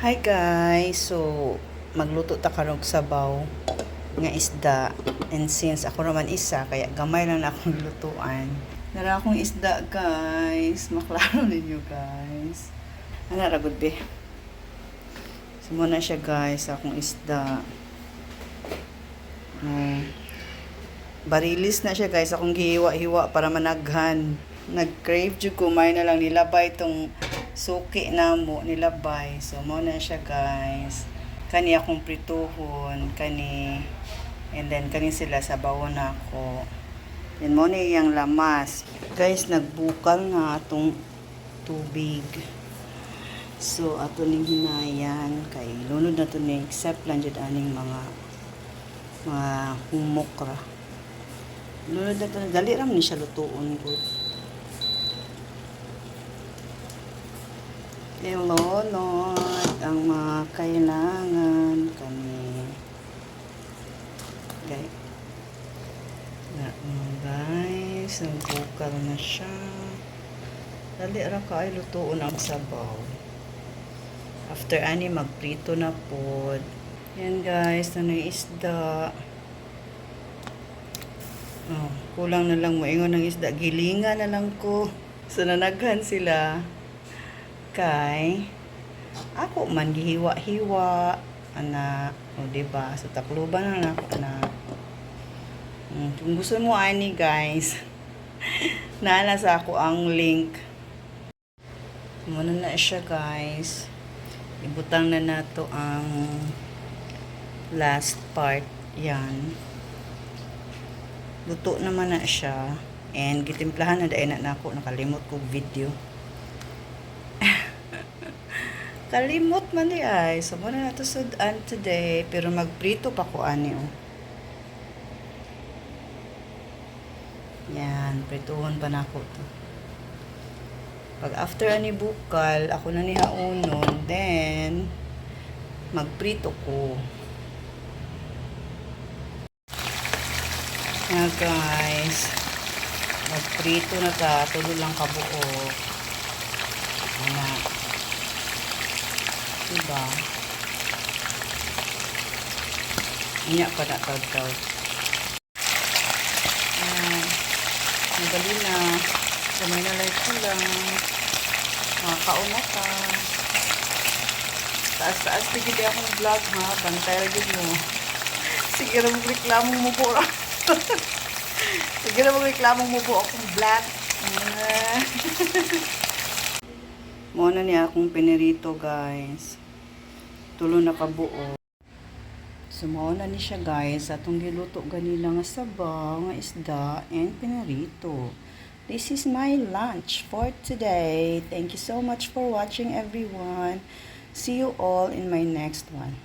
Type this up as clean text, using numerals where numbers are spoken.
Hi guys! So, magluto ta karog sabaw nga isda. And since ako naman isa, kaya gamay lang na akong lutuan. Nara akong isda guys. Maklaro ninyo guys. Ano ragod be? So, muna siya guys, akong isda. Barilis na siya guys, akong gihiwa-hiwa para managhan. Nag-crave jud ko, may na lang nilabay itong suki na mo, nilabay. So, mo na siya guys. Kani akong prituhon, kani, and then kani sila sa bawon na ako. Then mo na yung lamas. Guys, nagbukal na atong tubig. So, ato ning hinayan, kay lunod na to ni, except lang dyan aning mga humok ra. Lunod na to, dali ram ni siya lutuon ko. Ilunod ang mga kailangan kami. Okay. Guys, nagbukal na siya. Dali ra ka ay lutuon ang sabaw. After ani magprito na pod. Yan guys, ano yung isda. Oh, kulang na lang moingon ng isda. Gilinga na lang ko. So nanaghan sila. Kay ako man gihiwa-hiwa ana, o diba, so takluban na ako na. Kung gusto mo ani guys, naana sa ako ang link. Muna na siya guys, ibutang na nato ang last part. Yan, luto naman na siya, and gitimplahan na dahil na ako, nakalimot ko video. Kalimot man di ay. So, muna na ito sudan today. Pero magprito pa ko ani. Oh. Yan. Prituhon pa na ako to. Pag after ani bukal, ako na ni haunon. Then, magprito ko. Yan guys. Magprito na ta. Tulo lang kabuo. Ayan. Diba? Inya pa na tawag-tawag. Madali na. Kamay na like ko lang. Makakauna ka. Taas-taas tigil akong vlog ha. Bantay rin mo. Sige na magreklamo mo po. Sige na magreklamo mo po akong vlog. Muna niya akong pinirito guys. Tulo na kabuo. So mauna ni siya guys. Atong giluto ganila nga sabaw, nga isda, and pinirito. This is my lunch for today. Thank you so much for watching everyone. See you all in my next one.